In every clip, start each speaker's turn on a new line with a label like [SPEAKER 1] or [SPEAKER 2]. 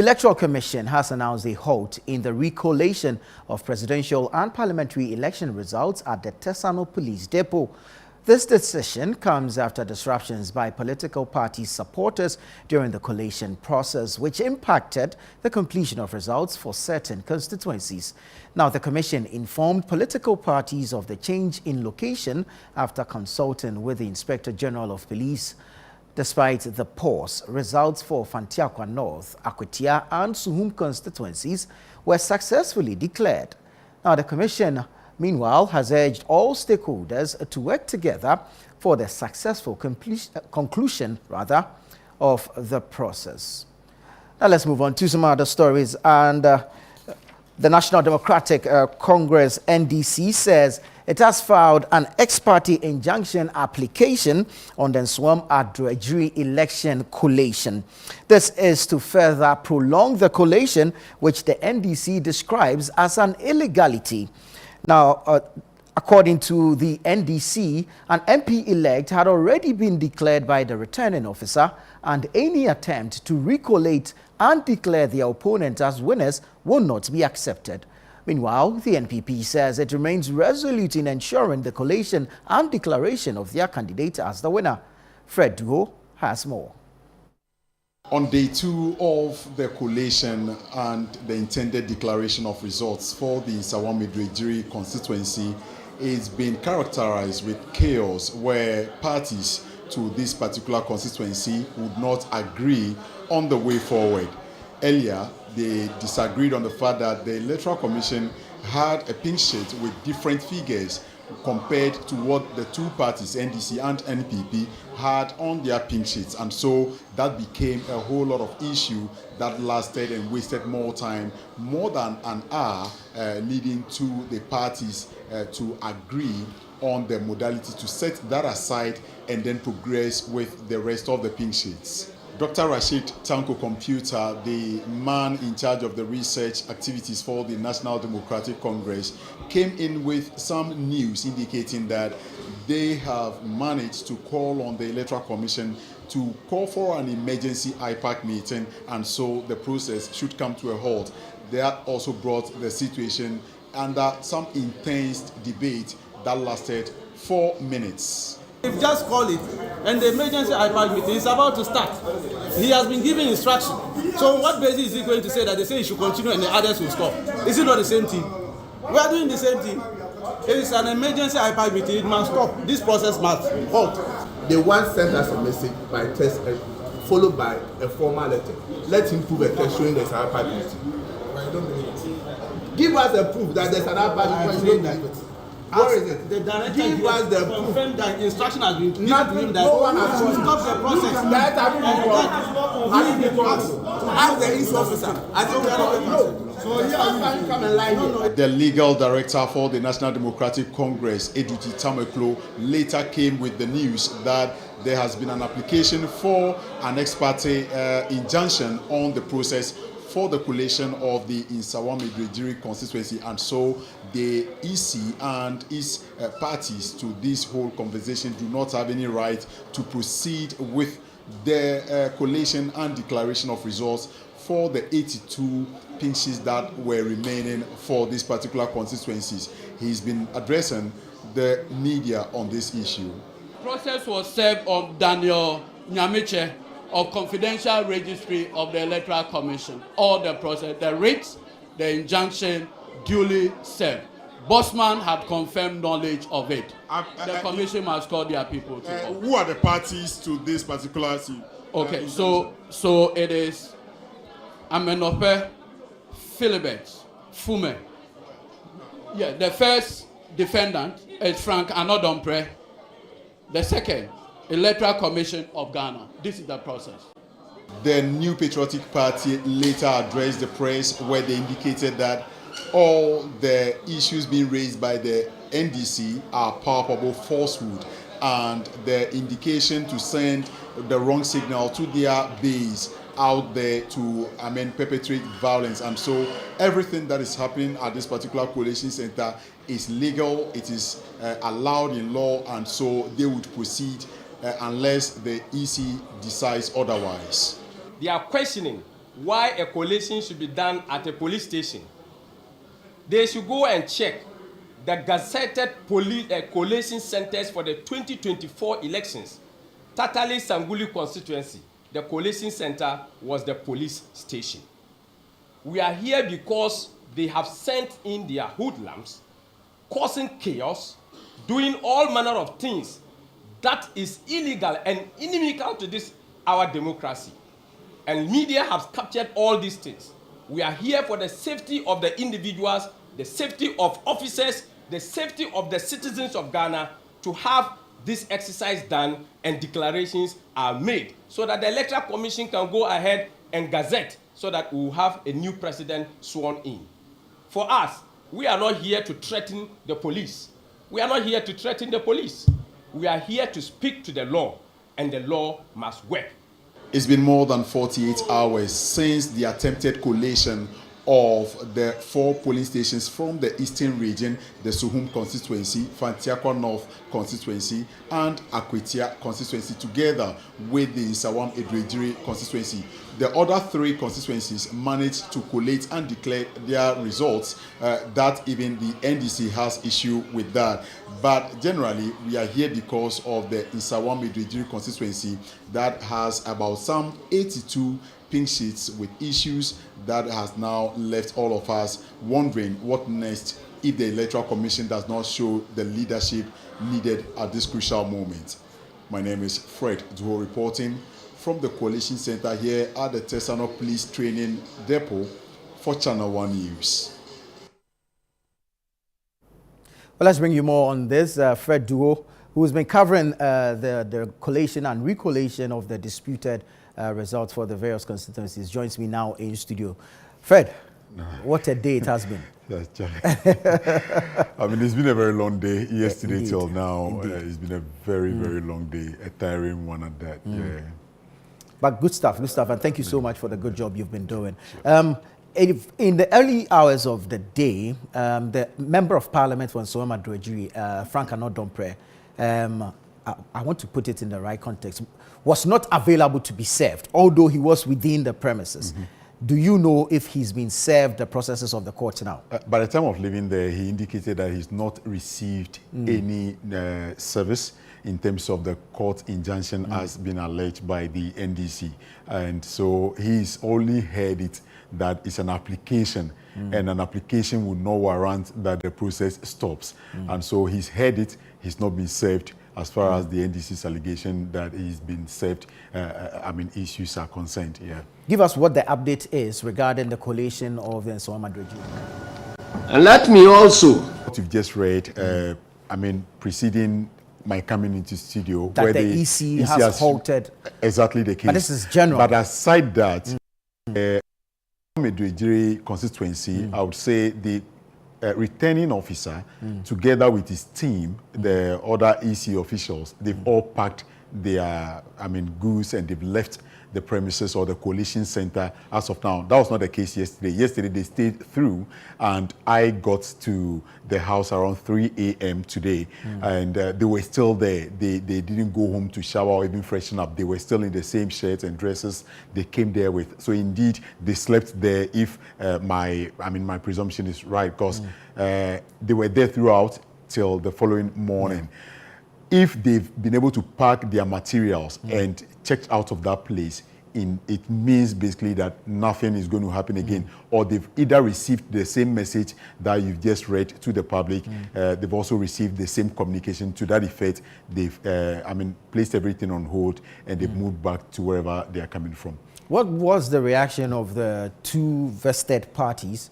[SPEAKER 1] The Electoral Commission has announced a halt in the recollation of presidential and parliamentary election results at the Tesano Police Depot. This decision comes after disruptions by political party supporters during the collation process, which impacted the completion of results for certain constituencies. Now, the Commission informed political parties of the change in location after consulting with the Inspector General of Police. Despite the pause, results for Fantiakwa North, Akwatia and Suhum constituencies were successfully declared. Now, the Commission, meanwhile, has urged all stakeholders to work together for the successful conclusion of the process. Now, let's move on to some other stories. And the National Democratic Congress, NDC, says it has filed an ex-parte injunction application on the Nsawam Adoagyiri election collation. This is to further prolong the collation, which the NDC describes as an illegality. Now, according to the NDC, an MP-elect had already been declared by the returning officer, and any attempt to recollate and declare their opponent as winners will not be accepted. Meanwhile, the NPP says it remains resolute in ensuring the collation and declaration of their candidate as the winner. Fred Duho has more.
[SPEAKER 2] On day 2 of the collation and the intended declaration of results for the Nsawam Adoagyiri constituency is being characterized with chaos, where parties to this particular constituency would not agree on the way forward. Earlier, they disagreed on the fact that the Electoral Commission had a pink sheet with different figures compared to what the two parties, NDC and NPP, had on their pink sheets. And so that became a whole lot of issue that lasted and wasted more time, more than an hour, leading to the parties to agree on the modality to set that aside and then progress with the rest of the pink sheets. Dr. Rashid Tanko Computer, the man in charge of the research activities for the National Democratic Congress, came in with some news indicating that they have managed to call on the Electoral Commission to call for an emergency IPAC meeting, and so the process should come to a halt. That also brought the situation under some intense debate that lasted 4 minutes.
[SPEAKER 3] We've just called it, and the emergency IPAC meeting is about to start. He has been giving instruction. So on what basis is he going to say that they say he should continue and the others will stop? Is it not the same thing? We are doing the same thing. It is an emergency IPAC meeting. It must stop. This process must halt.
[SPEAKER 4] They once sent us a message by text, followed by a formal letter. Let him prove a text showing there's an IPAC meeting. I don't believe it. Give us a proof that there's an IPAC meeting. What is it?
[SPEAKER 3] The director
[SPEAKER 4] give us the
[SPEAKER 3] confirmed that instruction has been given to him that
[SPEAKER 4] no one has
[SPEAKER 3] to stop the process.
[SPEAKER 4] Ask the East officer. I think no.
[SPEAKER 2] The legal director for the National Democratic Congress, Eduti Tameklo, later came with the news that there has been an application for an ex-parte injunction on the process for the collation of the Nsawam Adoagyiri constituency, and so the EC and its parties to this whole conversation do not have any right to proceed with the collation and declaration of results for the 82 pink sheets that were remaining for these particular constituencies. He's been addressing the media on this issue.
[SPEAKER 5] The process was served on Daniel Nyamiche of Confidential Registry of the Electoral Commission. All the process, the writ, the injunction, duly served. Bosman had confirmed knowledge of it. The commission must call their people to
[SPEAKER 2] who are the parties to this particular thing?
[SPEAKER 5] Okay, so it is Amenope, Philibert, Fume. Yeah, the first defendant is Frank Anodompre. The second, Electoral Commission of Ghana. This is the process.
[SPEAKER 2] The New Patriotic Party later addressed the press, where they indicated that all the issues being raised by the NDC are palpable falsehood, and the indication to send the wrong signal to their base out there to perpetrate violence. And so everything that is happening at this particular collation center is legal, it is allowed in law, and so they would proceed unless the EC decides otherwise.
[SPEAKER 6] They are questioning why a collation should be done at a police station, they should go and check the gazetted collation centers for the 2024 elections. Tatale Sanguli constituency, the collation center was the police station. We are here because they have sent in their hoodlums, causing chaos, doing all manner of things that is illegal and inimical to this our democracy. And media has captured all these things. We are here for the safety of the individuals, the safety of officers, the safety of the citizens of Ghana to have this exercise done and declarations are made so that the Electoral Commission can go ahead and gazette so that we will have a new president sworn in. For us, we are not here to threaten the police. We are not here to threaten the police. We are here to speak to the law, and the law must work.
[SPEAKER 2] It's been more than 48 hours since the attempted collation of the 4 polling stations from the Eastern region, the Suhum constituency, Fantiakwa North constituency, and Akwetia constituency, together with the Nsawam Adoagyiri constituency. The other 3 constituencies managed to collate and declare their results. That even the NDC has issue with that. But generally, we are here because of the Nsawam Adoagyiri constituency that has about some 82 pink sheets with issues that has now left all of us wondering what next if the Electoral Commission does not show the leadership needed at this crucial moment. My name is Fred Duho, reporting from the Collation Center here at the Tesano Police Training Depot for ChannelOne News.
[SPEAKER 1] Well, let's bring you more on this. Fred Duho, who's been covering the collation and recollation of the disputed results for the various constituencies, joins me now in studio. Fred, what a day it has been.
[SPEAKER 2] I mean, it's been a very long day yesterday till now. It's been a very, very long day, a tiring one at that. Yeah.
[SPEAKER 1] But good stuff, and thank you so much for the good job you've been doing. In the early hours of the day, the Member of Parliament for Nsawam Adoagyiri, Frank Anodompreh, I want to put it in the right context, was not available to be served, although he was within the premises. Do you know if he's been served the processes of the court now?
[SPEAKER 2] By the time of leaving there, he indicated that he's not received any service in terms of the court injunction as been alleged by the NDC. And so he's only heard it that it's an application, and an application would not warrant that the process stops. And so he's heard it, he's not been served as far as the NDC's allegation that he's been served, issues are concerned. Yeah.
[SPEAKER 1] Give us what the update is regarding the collation of the Nsawam Adoagyiri.
[SPEAKER 7] And let me also...
[SPEAKER 2] What you've just read, preceding my coming into studio,
[SPEAKER 1] that
[SPEAKER 2] where
[SPEAKER 1] the EC has halted.
[SPEAKER 2] Exactly the case.
[SPEAKER 1] But this is general.
[SPEAKER 2] But aside that, Adoagyiri constituency, I would say the returning officer, together with his team, the other EC officials, they've all packed their, goods, and they've left the premises or the collation center as of now. That was not the case yesterday. Yesterday they stayed through, and I got to the house around 3 a.m. today, and they were still there. They didn't go home to shower or even freshen up. They were still in the same shirts and dresses they came there with. So indeed, they slept there, if my presumption is right, because they were there throughout till the following morning. If they've been able to pack their materials and checked out of that place, it means basically that nothing is going to happen again, or they've either received the same message that you've just read to the public, they've also received the same communication to that effect. They've placed everything on hold, and they've moved back to wherever they are coming from.
[SPEAKER 1] What was the reaction of the 2 vested parties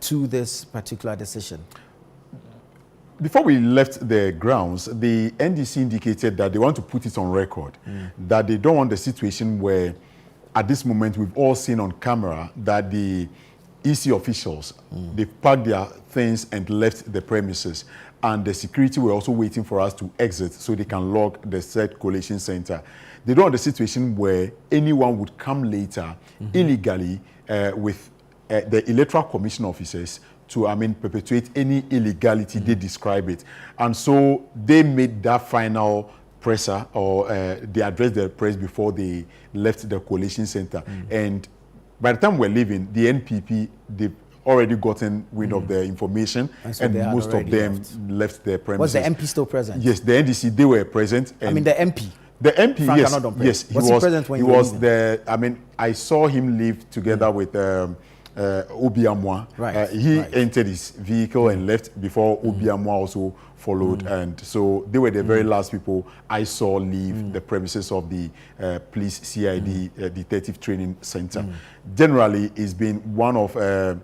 [SPEAKER 1] to this particular decision?
[SPEAKER 2] Before we left the grounds, the NDC indicated that they want to put it on record, that they don't want the situation where, at this moment, we've all seen on camera that the EC officials, they've packed their things and left the premises, and the security were also waiting for us to exit so they can log the said collation center. They don't want the situation where anyone would come later illegally with the Electoral Commission officers to perpetuate any illegality, they describe it. And so they made that final presser, or they addressed the press before they left the collation center. And by the time we're leaving, the NPP, they've already gotten wind of the information, and most of them left their premises.
[SPEAKER 1] Was the MP still present?
[SPEAKER 2] Yes, the NDC, they were present. And
[SPEAKER 1] I mean, the MP.
[SPEAKER 2] The MP,
[SPEAKER 1] Frank
[SPEAKER 2] yes,
[SPEAKER 1] Anodom,
[SPEAKER 2] yes,
[SPEAKER 1] he was present when
[SPEAKER 2] he
[SPEAKER 1] you were
[SPEAKER 2] was
[SPEAKER 1] leaving?
[SPEAKER 2] there. I mean, I saw him leave together with Obiamwa.
[SPEAKER 1] Right.
[SPEAKER 2] He entered his vehicle and left before Obiamwa also followed, and so they were the very last people I saw leave the premises of the police CID Detective Training Center. Generally, it's been one of a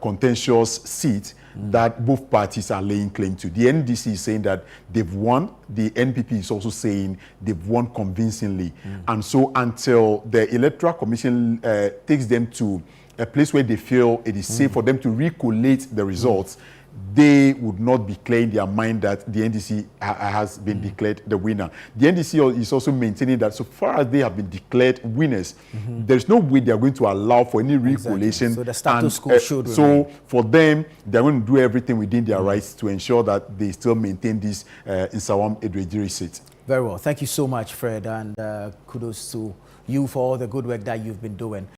[SPEAKER 2] contentious seat that both parties are laying claim to. The NDC is saying that they've won. The NPP is also saying they've won convincingly. And so until the Electoral Commission takes them to a place where they feel it is safe for them to recollate the results, they would not be clear in their mind that the NDC has been declared the winner. The NDC is also maintaining that so far as they have been declared winners, there's no way they are going to allow for any recollation.
[SPEAKER 1] So the status quo should
[SPEAKER 2] so for them, they're going to do everything within their rights to ensure that they still maintain this Nsawam Adoagyiri seat.
[SPEAKER 1] Very well. Thank you so much, Fred, and kudos to you for all the good work that you've been doing.